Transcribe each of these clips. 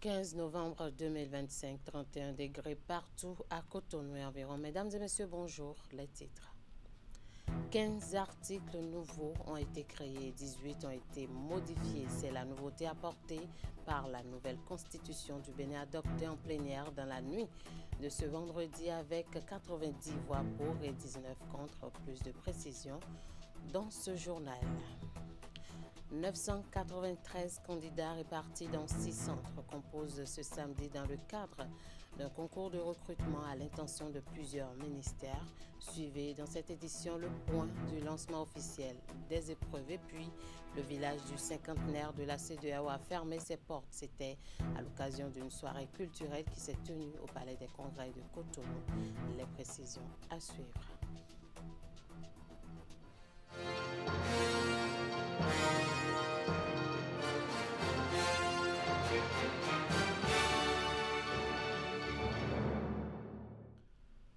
15 novembre 2025, 31 degrés partout à Cotonou et environ. Mesdames et messieurs, bonjour. Les titres. 15 articles nouveaux ont été créés, 18 ont été modifiés. C'est la nouveauté apportée par la nouvelle constitution du Bénin adoptée en plénière dans la nuit de ce vendredi avec 90 voix pour et 19 contre. Plus de précision dans ce journal. 993 candidats répartis dans 6 centres composent ce samedi dans le cadre d'un concours de recrutement à l'intention de plusieurs ministères. Suivez dans cette édition le point du lancement officiel des épreuves et puis le village du cinquantenaire de la CEDEAO a fermé ses portes. C'était à l'occasion d'une soirée culturelle qui s'est tenue au Palais des Congrès de Cotonou. Les précisions à suivre.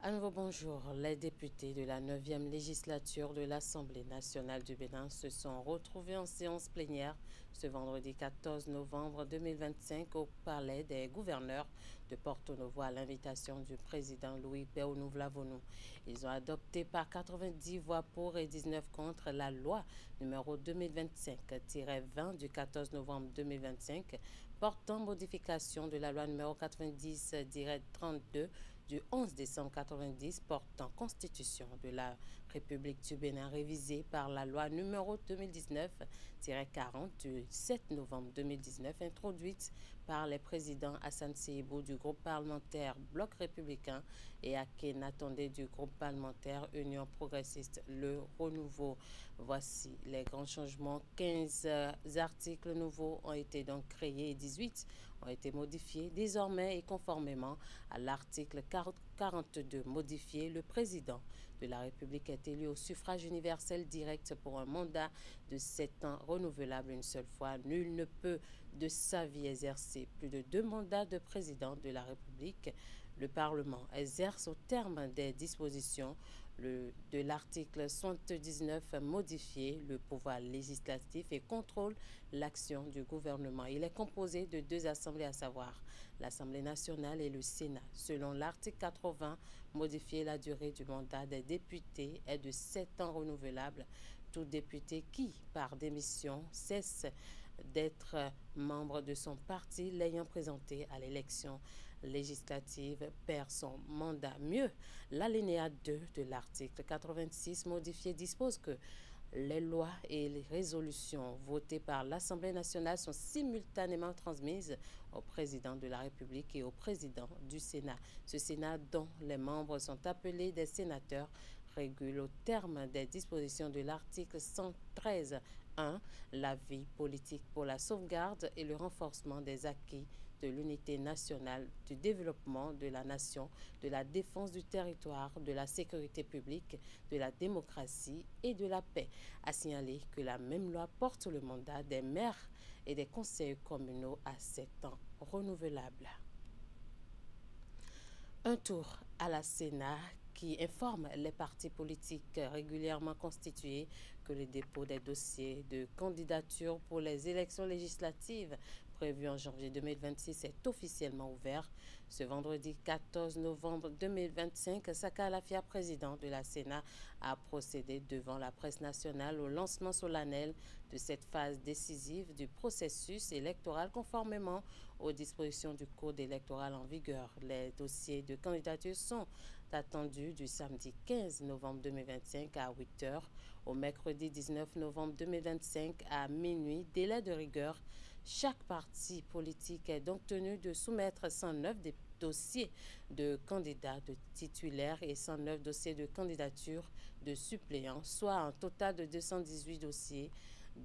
À nouveau bonjour. Les députés de la 9e législature de l'Assemblée nationale du Bénin se sont retrouvés en séance plénière ce vendredi 14 novembre 2025 au Palais des gouverneurs de Porto Novo à l'invitation du président Louis Béounou-Vlavonou. Ils ont adopté par 90 voix pour et 19 contre la loi numéro 2025-20 du 14 novembre 2025 portant modification de la loi numéro 90-32 du 11 décembre 90 portant constitution de la République du Bénin révisée par la loi numéro 2019-40 du 7 novembre 2019 introduite par les présidents Hassan Seyibou du groupe parlementaire Bloc républicain et Akena Tondé du groupe parlementaire Union progressiste Le Renouveau. Voici les grands changements. 15 articles nouveaux ont été donc créés et 18 ont été modifiés. Désormais et conformément à l'article 42 modifié, le président de la République est élu au suffrage universel direct pour un mandat de 7 ans renouvelable une seule fois. Nul ne peut de sa vie exercer plus de 2 mandats de président de la République. Le Parlement exerce au terme des dispositions de l'article 79 modifié le pouvoir législatif et contrôle l'action du gouvernement. Il est composé de 2 assemblées, à savoir l'Assemblée nationale et le Sénat. Selon l'article 80, modifié, la durée du mandat des députés est de 7 ans renouvelable. Tout député qui, par démission, cesse d'être membre de son parti l'ayant présenté à l'élection législative perd son mandat. Mieux, l'alinéa 2 de l'article 86 modifié dispose que les lois et les résolutions votées par l'Assemblée nationale sont simultanément transmises au président de la République et au président du Sénat. Ce Sénat, dont les membres sont appelés des sénateurs, régule au terme des dispositions de l'article 113.1 la vie politique pour la sauvegarde et le renforcement des acquis de l'unité nationale, du développement de la nation, de la défense du territoire, de la sécurité publique, de la démocratie et de la paix. A signaler que la même loi porte le mandat des maires et des conseils communaux à 7 ans renouvelables. Un tour à la Sénat qui informe les partis politiques régulièrement constitués que le dépôt des dossiers de candidature pour les élections législatives prévues en janvier 2026 est officiellement ouvert. Ce vendredi 14 novembre 2025, Saka Alafia, président de la Sénat, a procédé devant la presse nationale au lancement solennel de cette phase décisive du processus électoral conformément aux dispositions du code électoral en vigueur. Les dossiers de candidature sont attendus du samedi 15 novembre 2025 à 8 h au mercredi 19 novembre 2025 à minuit, délai de rigueur. Chaque parti politique est donc tenu de soumettre 109 dossiers de candidats de titulaires et 109 dossiers de candidature de suppléants, soit un total de 218 dossiers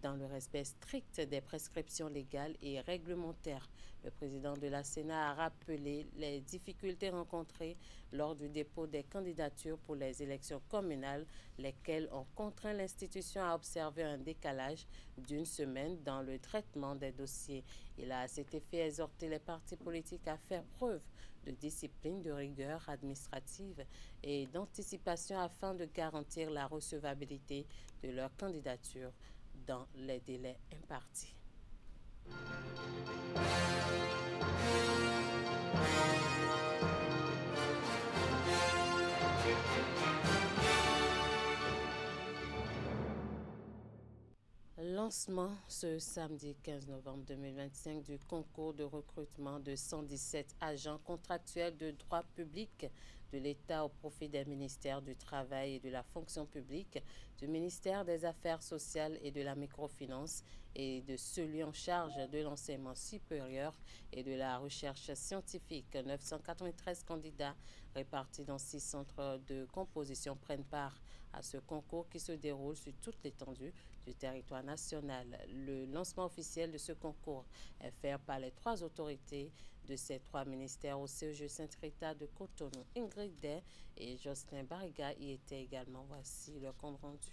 dans le respect strict des prescriptions légales et réglementaires. Le président de la Sénat a rappelé les difficultés rencontrées lors du dépôt des candidatures pour les élections communales, lesquelles ont contraint l'institution à observer un décalage d'une semaine dans le traitement des dossiers. Il a à cet effet exhorté les partis politiques à faire preuve de discipline, de rigueur administrative et d'anticipation afin de garantir la recevabilité de leur candidature dans les délais impartis. Lancement ce samedi 15 novembre 2025 du concours de recrutement de 117 agents contractuels de droit public de l'État au profit des ministères du Travail et de la fonction publique, du ministère des Affaires sociales et de la microfinance et de celui en charge de l'enseignement supérieur et de la recherche scientifique. 993 candidats répartis dans 6 centres de composition prennent part à ce concours qui se déroule sur toute l'étendue du territoire national. Le lancement officiel de ce concours est fait par les 3 autorités de ces 3 ministères au CEG Sainte-Rita de Cotonou. Ingrid Day et Jocelyn Bariga y étaient également. Voici leur compte rendu.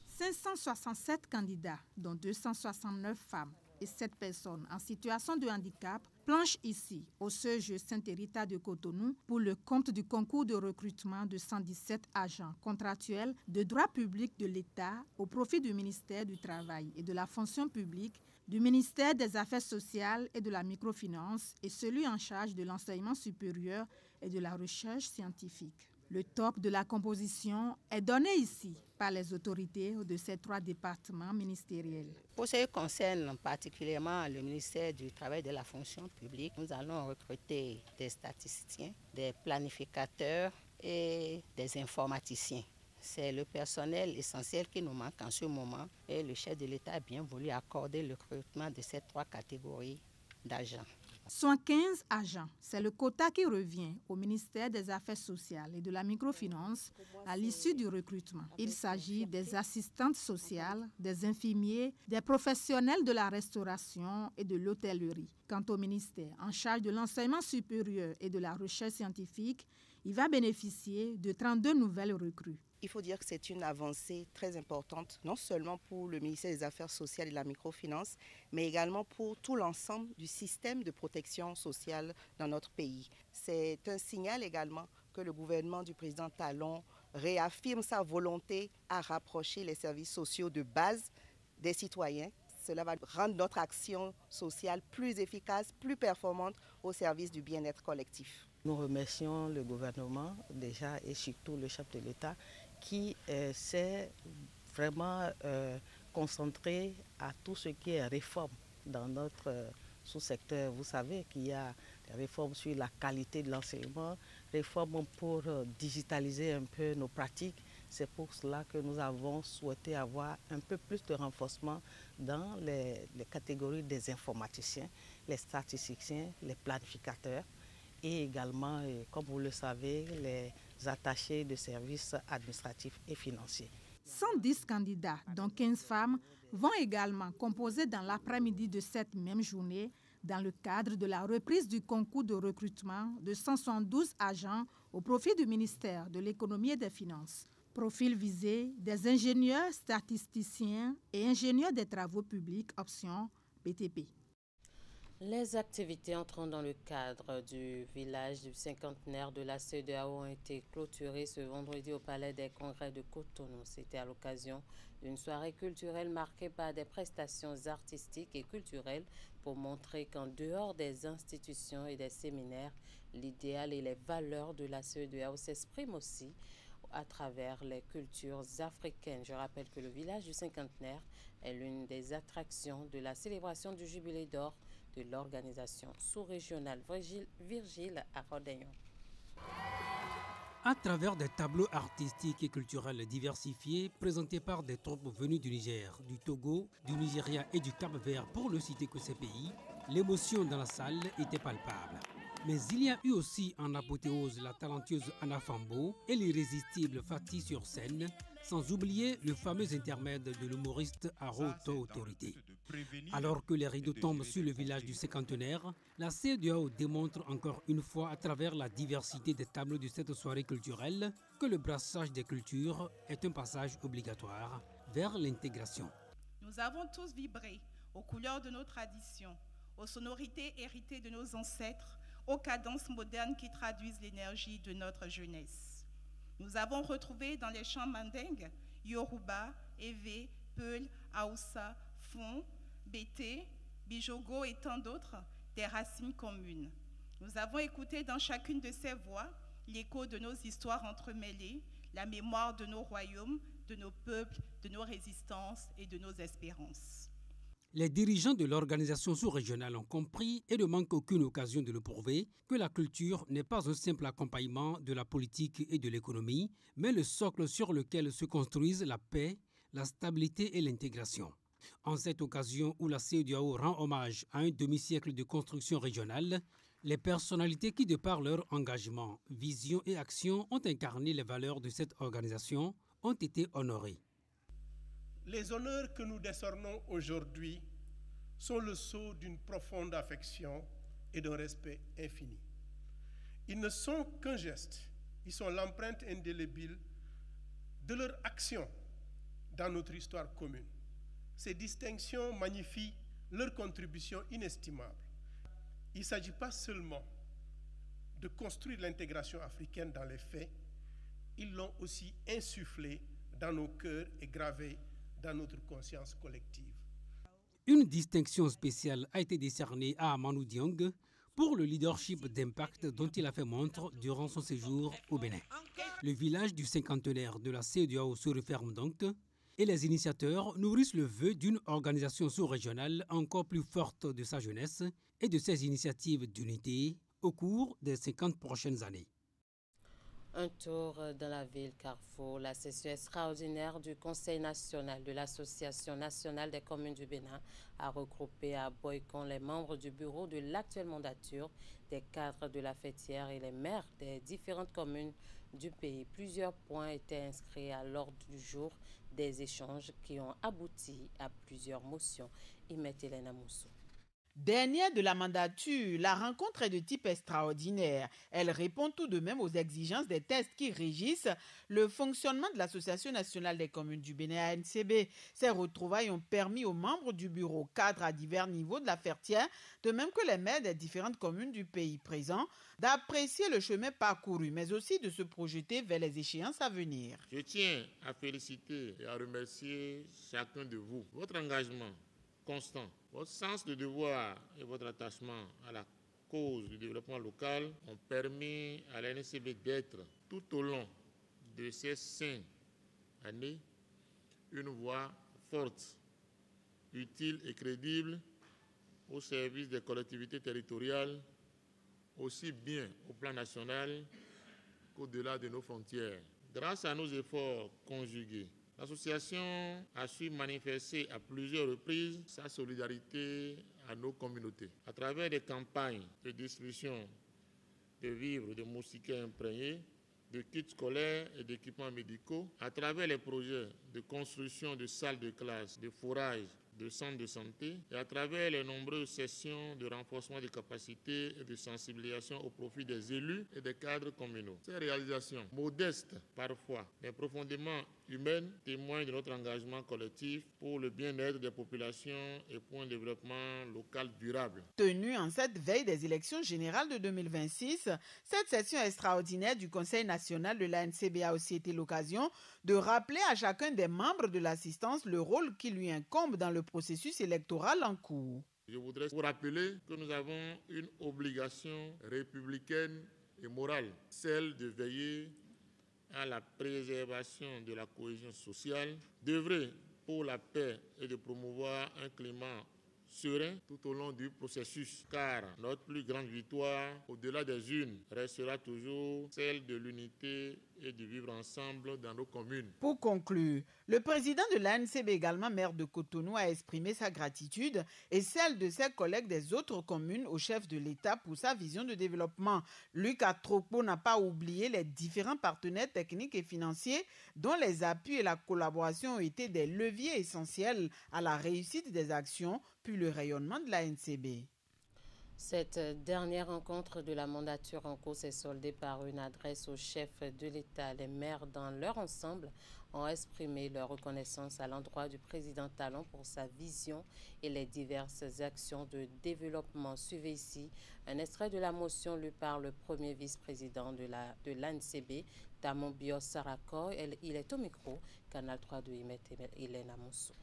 567 candidats, dont 269 femmes et 7 personnes en situation de handicap, planchent ici au CEG Sainte-Rita de Cotonou pour le compte du concours de recrutement de 117 agents contractuels de droit public de l'État au profit du ministère du Travail et de la fonction publique, du ministère des Affaires sociales et de la microfinance et celui en charge de l'enseignement supérieur et de la recherche scientifique. Le top de la composition est donné ici par les autorités de ces 3 départements ministériels. Pour ce qui concerne particulièrement le ministère du Travail et de la fonction publique, nous allons recruter des statisticiens, des planificateurs et des informaticiens. C'est le personnel essentiel qui nous manque en ce moment et le chef de l'État a bien voulu accorder le recrutement de ces 3 catégories d'agents. 115 agents, c'est le quota qui revient au ministère des Affaires sociales et de la microfinance à l'issue du recrutement. Il s'agit des assistantes sociales, des infirmiers, des professionnels de la restauration et de l'hôtellerie. Quant au ministère en charge de l'enseignement supérieur et de la recherche scientifique, il va bénéficier de 32 nouvelles recrues. Il faut dire que c'est une avancée très importante, non seulement pour le ministère des Affaires sociales et de la microfinance, mais également pour tout l'ensemble du système de protection sociale dans notre pays. C'est un signal également que le gouvernement du président Talon réaffirme sa volonté à rapprocher les services sociaux de base des citoyens. Cela va rendre notre action sociale plus efficace, plus performante au service du bien-être collectif. Nous remercions le gouvernement déjà et surtout le chef de l'État qui s'est vraiment concentré à tout ce qui est réforme dans notre sous-secteur. Vous savez qu'il y a des réformes sur la qualité de l'enseignement, réformes pour digitaliser un peu nos pratiques. C'est pour cela que nous avons souhaité avoir un peu plus de renforcement dans les catégories des informaticiens, les statisticiens, les planificateurs et également, comme vous le savez, les attachés de services administratifs et financiers. 110 candidats, dont 15 femmes, vont également composer dans l'après-midi de cette même journée dans le cadre de la reprise du concours de recrutement de 172 agents au profit du ministère de l'Économie et des Finances. Profil visé des ingénieurs statisticiens et ingénieurs des travaux publics, option BTP. Les activités entrant dans le cadre du village du cinquantenaire de la CEDEAO ont été clôturées ce vendredi au Palais des Congrès de Cotonou. C'était à l'occasion d'une soirée culturelle marquée par des prestations artistiques et culturelles pour montrer qu'en dehors des institutions et des séminaires, l'idéal et les valeurs de la CEDEAO s'expriment aussi à travers les cultures africaines. Je rappelle que le village du cinquantenaire est l'une des attractions de la célébration du jubilé d'or de l'organisation sous-régionale Virgile Arodegnon. À travers des tableaux artistiques et culturels diversifiés présentés par des troupes venues du Niger, du Togo, du Nigeria et du Cap-Vert pour ne citer que ces pays, l'émotion dans la salle était palpable. Mais il y a eu aussi en apothéose la talentueuse Anna Fambo et l'irrésistible Fatih sur scène, sans oublier le fameux intermède de l'humoriste à haute autorité. Alors que les rideaux tombent sur le village du cinquantenaire, la CEDEAO démontre encore une fois à travers la diversité des tableaux de cette soirée culturelle que le brassage des cultures est un passage obligatoire vers l'intégration. Nous avons tous vibré aux couleurs de nos traditions, aux sonorités héritées de nos ancêtres, aux cadences modernes qui traduisent l'énergie de notre jeunesse. Nous avons retrouvé dans les chants mandingues, Yoruba, Ewe, Peul, Aoussa, Fon, Bété, Bijogo et tant d'autres, des racines communes. Nous avons écouté dans chacune de ces voix l'écho de nos histoires entremêlées, la mémoire de nos royaumes, de nos peuples, de nos résistances et de nos espérances. Les dirigeants de l'organisation sous-régionale ont compris et ne manquent aucune occasion de le prouver que la culture n'est pas un simple accompagnement de la politique et de l'économie, mais le socle sur lequel se construisent la paix, la stabilité et l'intégration. En cette occasion où la CEDEAO rend hommage à un demi-siècle de construction régionale, les personnalités qui, de par leur engagement, vision et action, ont incarné les valeurs de cette organisation, ont été honorées. Les honneurs que nous décernons aujourd'hui sont le sceau d'une profonde affection et d'un respect infini. Ils ne sont qu'un geste, ils sont l'empreinte indélébile de leur action dans notre histoire commune. Ces distinctions magnifient leur contribution inestimable. Il ne s'agit pas seulement de construire l'intégration africaine dans les faits, ils l'ont aussi insufflée dans nos cœurs et gravée dans notre conscience collective. Une distinction spéciale a été décernée à Amadou Diong pour le leadership d'impact dont il a fait montre durant son séjour au Bénin. Le village du cinquantenaire de la CEDEAO se referme donc et les initiateurs nourrissent le vœu d'une organisation sous-régionale encore plus forte de sa jeunesse et de ses initiatives d'unité au cours des 50 prochaines années. Un tour dans la ville Carrefour, la session extraordinaire du Conseil national de l'Association nationale des communes du Bénin a regroupé à Boycon les membres du bureau de l'actuelle mandature, des cadres de la fêtière et les maires des différentes communes du pays. Plusieurs points étaient inscrits à l'ordre du jour des échanges qui ont abouti à plusieurs motions. Hélène Moussou. Dernière de la mandature, la rencontre est de type extraordinaire. Elle répond tout de même aux exigences des tests qui régissent le fonctionnement de l'Association nationale des communes du Bénin ANCB. Ces retrouvailles ont permis aux membres du bureau cadre à divers niveaux de la Fertière, de même que les maires des différentes communes du pays présents, d'apprécier le chemin parcouru, mais aussi de se projeter vers les échéances à venir. Je tiens à féliciter et à remercier chacun de vous. Votre engagement constant, votre sens de devoir et votre attachement à la cause du développement local ont permis à l'ANCB d'être tout au long de ces 5 années une voix forte, utile et crédible au service des collectivités territoriales, aussi bien au plan national qu'au-delà de nos frontières. Grâce à nos efforts conjugués, l'association a su manifester à plusieurs reprises sa solidarité à nos communautés. À travers des campagnes de distribution de vivres, de moustiquaires imprégnés, de kits scolaires et d'équipements médicaux, à travers les projets de construction de salles de classe, de forage, de centres de santé, et à travers les nombreuses sessions de renforcement des capacités et de sensibilisation au profit des élus et des cadres communaux. Ces réalisations, modestes parfois, mais profondément humaines, témoignent de notre engagement collectif pour le bien-être des populations et pour un développement local durable. Tenue en cette veille des élections générales de 2026, cette session extraordinaire du Conseil national de l'ANCB a aussi été l'occasion de rappeler à chacun des membres de l'assistance le rôle qui lui incombe dans le processus électoral en cours. Je voudrais vous rappeler que nous avons une obligation républicaine et morale, celle de veiller à la préservation de la cohésion sociale, d'œuvrer pour la paix et de promouvoir un climat serein tout au long du processus, car notre plus grande victoire, au-delà des urnes, restera toujours celle de l'unité et du vivre ensemble dans nos communes. Pour conclure, le président de l'ANCB, également maire de Cotonou, a exprimé sa gratitude et celle de ses collègues des autres communes au chef de l'État pour sa vision de développement. Luc Atrokpo n'a pas oublié les différents partenaires techniques et financiers dont les appuis et la collaboration ont été des leviers essentiels à la réussite des actions puis le rayonnement de l'ANCB. Cette dernière rencontre de la mandature en cours s'est soldée par une adresse au chef de l'État. Les maires, dans leur ensemble, ont exprimé leur reconnaissance à l'endroit du président Talon pour sa vision et les diverses actions de développement. Suivez ici un extrait de la motion lue par le premier vice-président de l'ANCB, Tamon Bios Sarako. Il est au micro, Canal 3 de Hélène Moussou.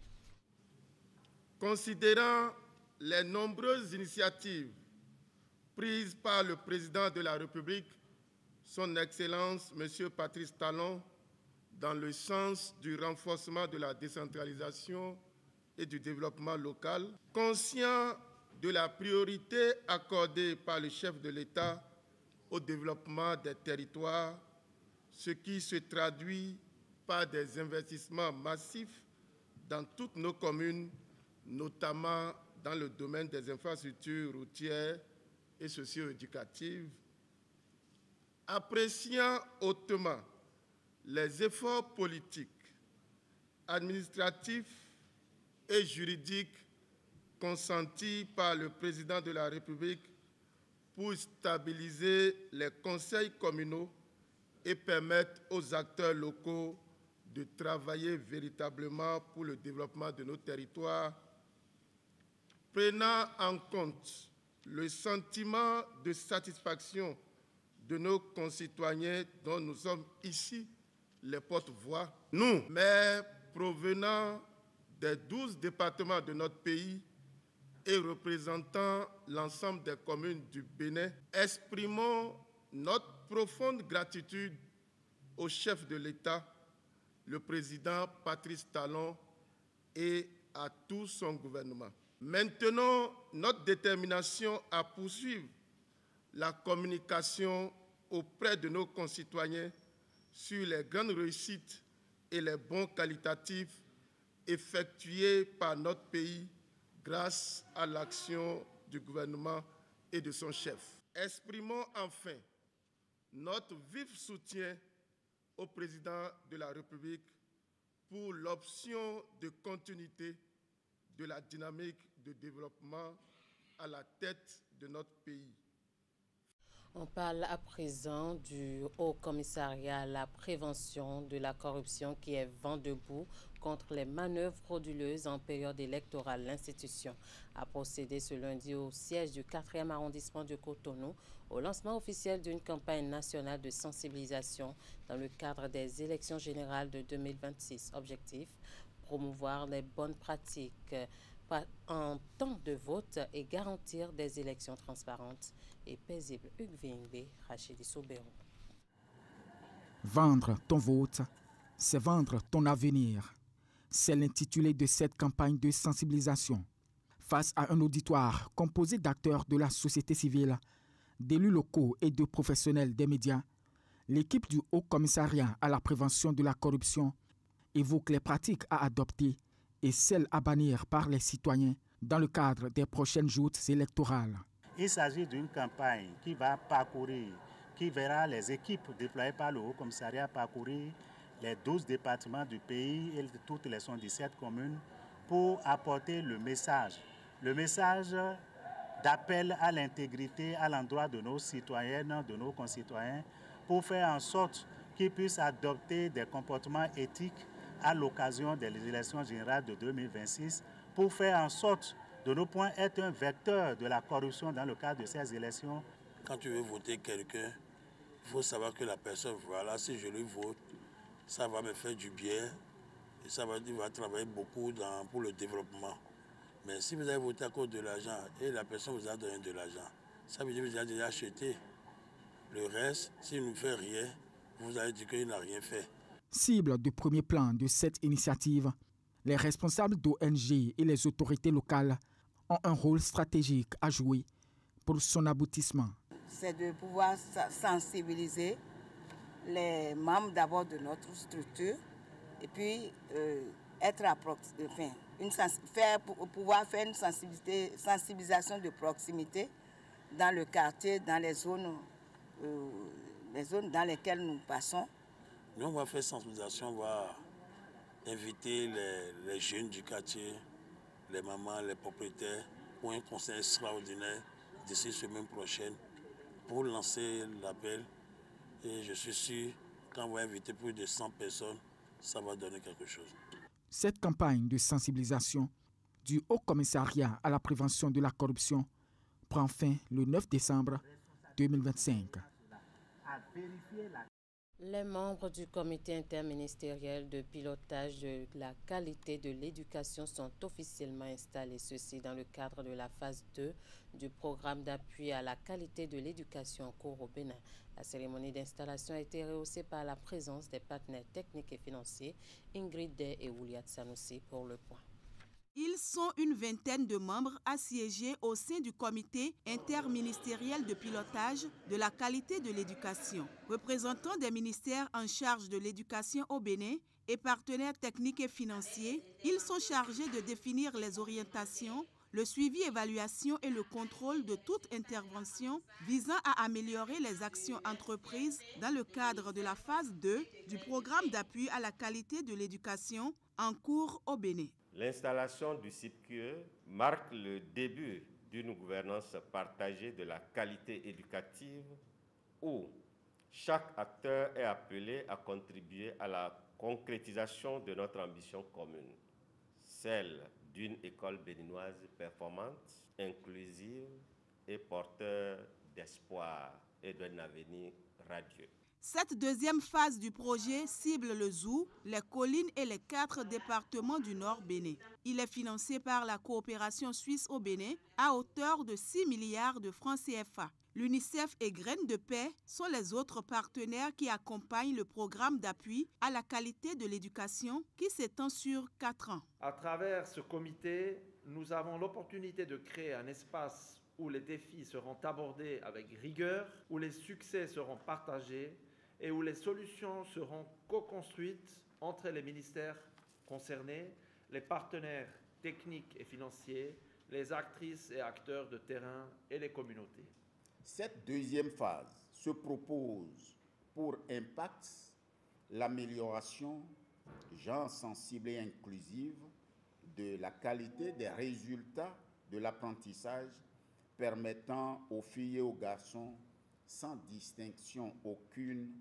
Considérant les nombreuses initiatives prises par le président de la République, son Excellence M. Patrice Talon, dans le sens du renforcement de la décentralisation et du développement local, conscient de la priorité accordée par le chef de l'État au développement des territoires, ce qui se traduit par des investissements massifs dans toutes nos communes, notamment dans le domaine des infrastructures routières et socio-éducatives, appréciant hautement les efforts politiques, administratifs et juridiques consentis par le président de la République pour stabiliser les conseils communaux et permettre aux acteurs locaux de travailler véritablement pour le développement de nos territoires, prenant en compte le sentiment de satisfaction de nos concitoyens dont nous sommes ici les porte-voix. Nous, maires provenant des 12 départements de notre pays et représentant l'ensemble des communes du Bénin, exprimons notre profonde gratitude au chef de l'État, le président Patrice Talon, et à tout son gouvernement. Maintenons notre détermination à poursuivre la communication auprès de nos concitoyens sur les grandes réussites et les bons qualitatifs effectués par notre pays grâce à l'action du gouvernement et de son chef. Exprimons enfin notre vif soutien au président de la République pour l'option de continuité de la dynamique de développement à la tête de notre pays. On parle à présent du Haut Commissariat à la prévention de la corruption qui est vent debout contre les manœuvres frauduleuses en période électorale. L'institution a procédé ce lundi au siège du 4e arrondissement de Cotonou au lancement officiel d'une campagne nationale de sensibilisation dans le cadre des élections générales de 2026. Objectif, promouvoir les bonnes pratiques en temps de vote et garantir des élections transparentes et paisibles. Hugues Vingbe, Rachidi Soubero. Vendre ton vote, c'est vendre ton avenir. C'est l'intitulé de cette campagne de sensibilisation. Face à un auditoire composé d'acteurs de la société civile, d'élus locaux et de professionnels des médias, l'équipe du Haut Commissariat à la prévention de la corruption évoque les pratiques à adopter et celles à bannir par les citoyens dans le cadre des prochaines joutes électorales. Il s'agit d'une campagne qui verra les équipes déployées par le Haut Commissariat parcourir les 12 départements du pays et toutes les 117 communes pour apporter le message d'appel à l'intégrité à l'endroit de nos citoyennes, de nos concitoyens, pour faire en sorte qu'ils puissent adopter des comportements éthiques à l'occasion des élections générales de 2026, pour faire en sorte de nos points être un vecteur de la corruption dans le cadre de ces élections. Quand tu veux voter quelqu'un, il faut savoir que la personne, voilà, si je lui vote, ça va me faire du bien et il va travailler beaucoup pour le développement. Mais si vous avez voté à cause de l'argent et la personne vous a donné de l'argent, ça veut dire que vous avez déjà acheté. Le reste, s'il ne fait rien, vous allez dire qu'il n'a rien fait. Cible de premier plan de cette initiative, les responsables d'ONG et les autorités locales ont un rôle stratégique à jouer pour son aboutissement. C'est de pouvoir sensibiliser les membres d'abord de notre structure et puis pouvoir faire une sensibilisation de proximité dans le quartier, dans les zones dans lesquelles nous passons. Nous, on va faire sensibilisation, on va inviter les jeunes du quartier, les mamans, les propriétaires, pour un conseil extraordinaire d'ici semaine prochaine pour lancer l'appel. Et je suis sûr, quand on va inviter plus de 100 personnes, ça va donner quelque chose. Cette campagne de sensibilisation du Haut Commissariat à la prévention de la corruption prend fin le 9 décembre 2025. Les membres du comité interministériel de pilotage de la qualité de l'éducation sont officiellement installés, ceci dans le cadre de la phase 2 du programme d'appui à la qualité de l'éducation en cours au Bénin. La cérémonie d'installation a été rehaussée par la présence des partenaires techniques et financiers Ingrid Day et Ouliat Sanoussi pour le point. Ils sont une vingtaine de membres assiégés au sein du comité interministériel de pilotage de la qualité de l'éducation, représentant des ministères en charge de l'éducation au Bénin et partenaires techniques et financiers. Ils sont chargés de définir les orientations, le suivi, évaluation et le contrôle de toute intervention visant à améliorer les actions entreprises dans le cadre de la phase 2 du programme d'appui à la qualité de l'éducation en cours au Bénin. L'installation du CIPQE marque le début d'une gouvernance partagée de la qualité éducative où chaque acteur est appelé à contribuer à la concrétisation de notre ambition commune, celle d'une école béninoise performante, inclusive et porteur d'espoir et d'un avenir radieux. Cette deuxième phase du projet cible le Zou, les collines et les 4 départements du Nord Bénin. Il est financé par la coopération suisse au Bénin à hauteur de 6 milliards de francs CFA. L'UNICEF et Graines de Paix sont les autres partenaires qui accompagnent le programme d'appui à la qualité de l'éducation qui s'étend sur 4 ans. À travers ce comité, nous avons l'opportunité de créer un espace où les défis seront abordés avec rigueur, où les succès seront partagés et où les solutions seront co-construites entre les ministères concernés, les partenaires techniques et financiers, les actrices et acteurs de terrain et les communautés. Cette deuxième phase se propose pour impact l'amélioration, genre sensible et inclusive, de la qualité des résultats de l'apprentissage permettant aux filles et aux garçons, sans distinction aucune,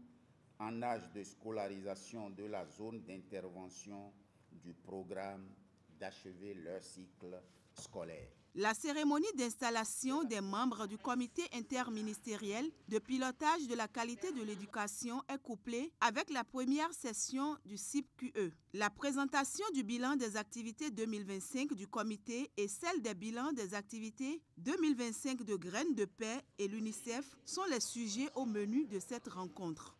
en âge de scolarisation de la zone d'intervention du programme, d'achever leur cycle scolaire. La cérémonie d'installation des membres du comité interministériel de pilotage de la qualité de l'éducation est couplée avec la première session du CIPQE. La présentation du bilan des activités 2025 du comité et celle des bilans des activités 2025 de Graines de Paix et l'UNICEF sont les sujets au menu de cette rencontre.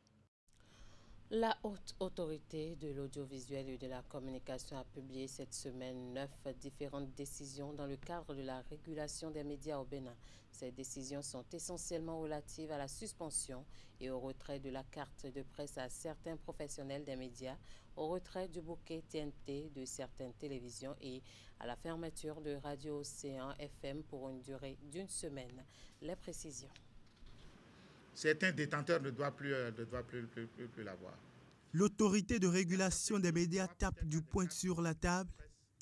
La Haute Autorité de l'audiovisuel et de la communication a publié cette semaine 9 différentes décisions dans le cadre de la régulation des médias au Bénin. Ces décisions sont essentiellement relatives à la suspension et au retrait de la carte de presse à certains professionnels des médias, au retrait du bouquet TNT de certaines télévisions et à la fermeture de Radio Océan FM pour une durée d'1 semaine. Les précisions. Certains détenteurs ne doivent plus l'avoir. L'autorité de régulation des médias tape du poing sur la table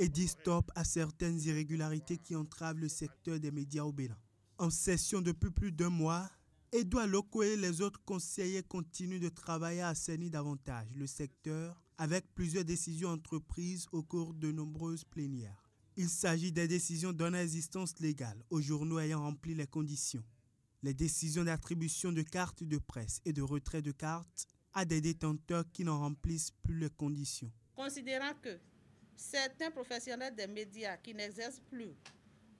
et dit stop à certaines irrégularités qui entravent le secteur des médias au Bénin. En session depuis plus d'1 mois, Edouard Loko et les autres conseillers continuent de travailler à assainir davantage le secteur avec plusieurs décisions entreprises au cours de nombreuses plénières. Il s'agit des décisions donnant existence légale aux journaux ayant rempli les conditions. Les décisions d'attribution de cartes de presse et de retrait de cartes à des détenteurs qui n'en remplissent plus les conditions. Considérant que certains professionnels des médias qui n'exercent plus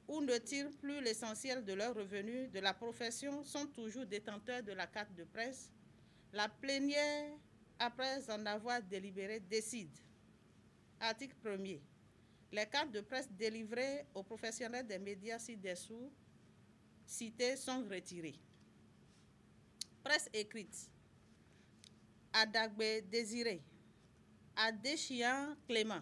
ou ne tirent plus l'essentiel de leurs revenus de la profession sont toujours détenteurs de la carte de presse, la plénière, après en avoir délibéré, décide. Article 1er. Les cartes de presse délivrées aux professionnels des médias ci-dessous cités sont retirées. Presse écrite. Adagbe Désiré. Adéchian Clément.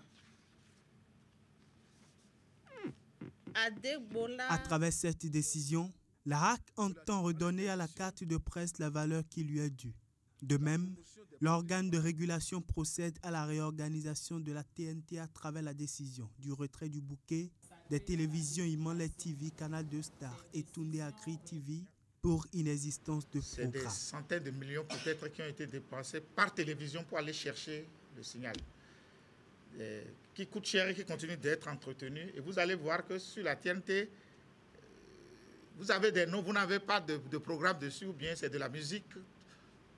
Adegbola. À travers cette décision, la RAC entend redonner à la carte de presse la valeur qui lui est due. De même, l'organe de régulation procède à la réorganisation de la TNT à travers la décision du retrait du bouquet des télévisions Imolé TV, Canal 2 Star et Toundé Agri TV pour inexistence de programme. C'est des centaines de millions peut-être qui ont été dépensés par télévision pour aller chercher le signal, qui coûte cher et qui continue d'être entretenu. Et vous allez voir que sur la TNT, vous avez des noms, vous n'avez pas de programme dessus, ou bien c'est de la musique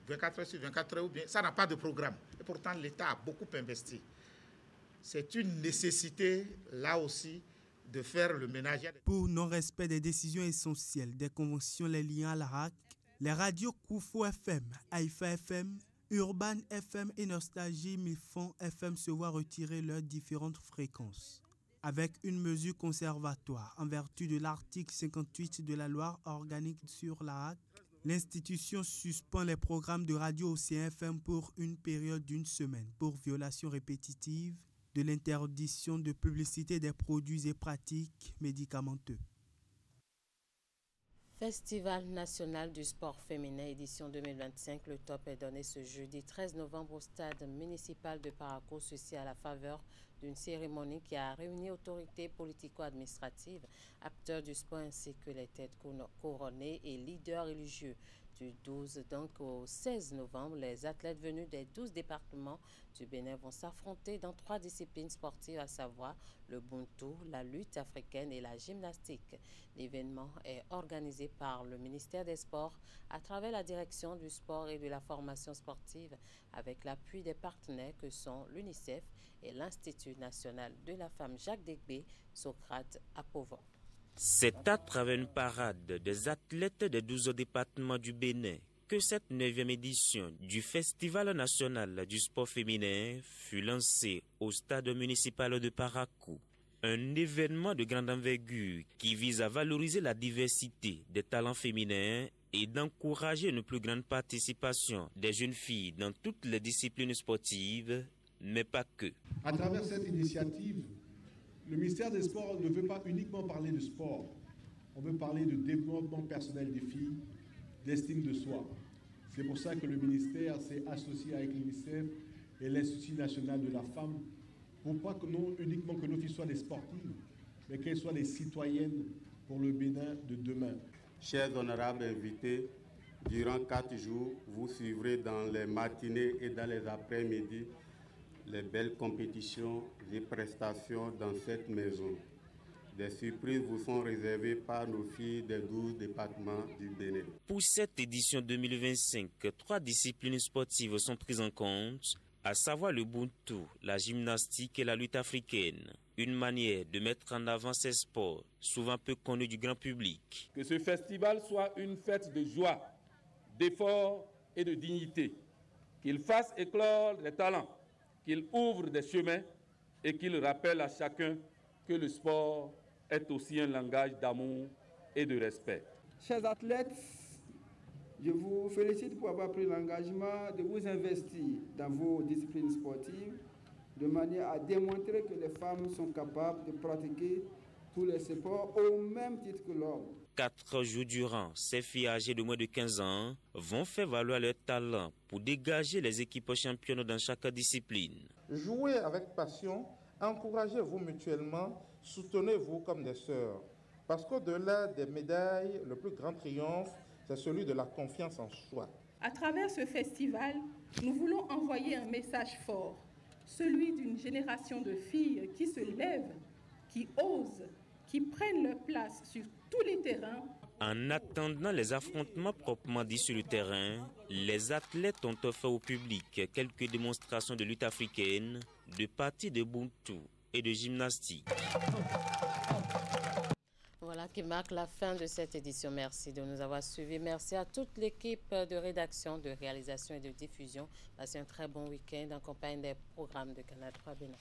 24 heures sur 24 heures, ou bien ça n'a pas de programme. Et pourtant, l'État a beaucoup investi. C'est une nécessité, là aussi, de faire le ménage. Pour non-respect des décisions essentielles des conventions les liant à la RAC, les radios Koufou FM, Haïfa FM, Urban FM et Nostalgie Milfon FM se voient retirer leurs différentes fréquences. avec une mesure conservatoire en vertu de l'article 58 de la loi organique sur l'ARAC. L'institution suspend les programmes de radio au CFM pour une période d'1 semaine pour violation répétitive de l'interdiction de publicité des produits et pratiques médicamenteux. Festival national du sport féminin édition 2025. Le top est donné ce jeudi 13 novembre au stade municipal de Parakou, ceci à la faveur d'une cérémonie qui a réuni autorités politico-administratives, acteurs du sport ainsi que les têtes couronnées et leaders religieux. Du 12 donc au 16 novembre, les athlètes venus des 12 départements du Bénin vont s'affronter dans 3 disciplines sportives, à savoir le buntu, la lutte africaine et la gymnastique. L'événement est organisé par le ministère des Sports à travers la direction du sport et de la formation sportive avec l'appui des partenaires que sont l'UNICEF et l'Institut national de la femme Jacques Degbé, Socrate à Pauvre. C'est à travers une parade des athlètes des 12 départements du Bénin que cette 9e édition du Festival national du sport féminin fut lancée au stade municipal de Parakou. Un événement de grande envergure qui vise à valoriser la diversité des talents féminins et d'encourager une plus grande participation des jeunes filles dans toutes les disciplines sportives, mais pas que. À travers cette initiative, le ministère des Sports ne veut pas uniquement parler de sport. On veut parler de développement personnel des filles, d'estime de soi. C'est pour ça que le ministère s'est associé avec l'UNICEF et l'Institut national de la femme pour pas que non uniquement que nos filles soient des sportives, mais qu'elles soient des citoyennes pour le Bénin de demain. Chers honorables invités, durant 4 jours, vous suivrez dans les matinées et dans les après-midi les belles compétitions et prestations dans cette maison. Des surprises vous sont réservées par nos filles des 12 départements du Bénin. Pour cette édition 2025, 3 disciplines sportives sont prises en compte, à savoir le buntu, la gymnastique et la lutte africaine. Une manière de mettre en avant ces sports, souvent peu connus du grand public. Que ce festival soit une fête de joie, d'effort et de dignité. Qu'il fasse éclore les talents, qu'il ouvre des chemins et qu'il rappelle à chacun que le sport est aussi un langage d'amour et de respect. Chers athlètes, je vous félicite pour avoir pris l'engagement de vous investir dans vos disciplines sportives de manière à démontrer que les femmes sont capables de pratiquer tous les sports au même titre que l'homme. 4 jours durant, ces filles âgées de moins de 15 ans vont faire valoir leur talent pour dégager les équipes championnes dans chaque discipline. Jouez avec passion, encouragez-vous mutuellement, soutenez-vous comme des sœurs. Parce qu'au-delà des médailles, le plus grand triomphe, c'est celui de la confiance en soi. À travers ce festival, nous voulons envoyer un message fort, celui d'une génération de filles qui se lèvent, qui osent, qui prennent leur place sur tous les terrains. En attendant les affrontements proprement dits sur le terrain, les athlètes ont offert au public quelques démonstrations de lutte africaine, de parties de buntu et de gymnastique. Voilà qui marque la fin de cette édition. Merci de nous avoir suivis. Merci à toute l'équipe de rédaction, de réalisation et de diffusion. Passez un très bon week-end en compagnie des programmes de Canal 3 Bénin.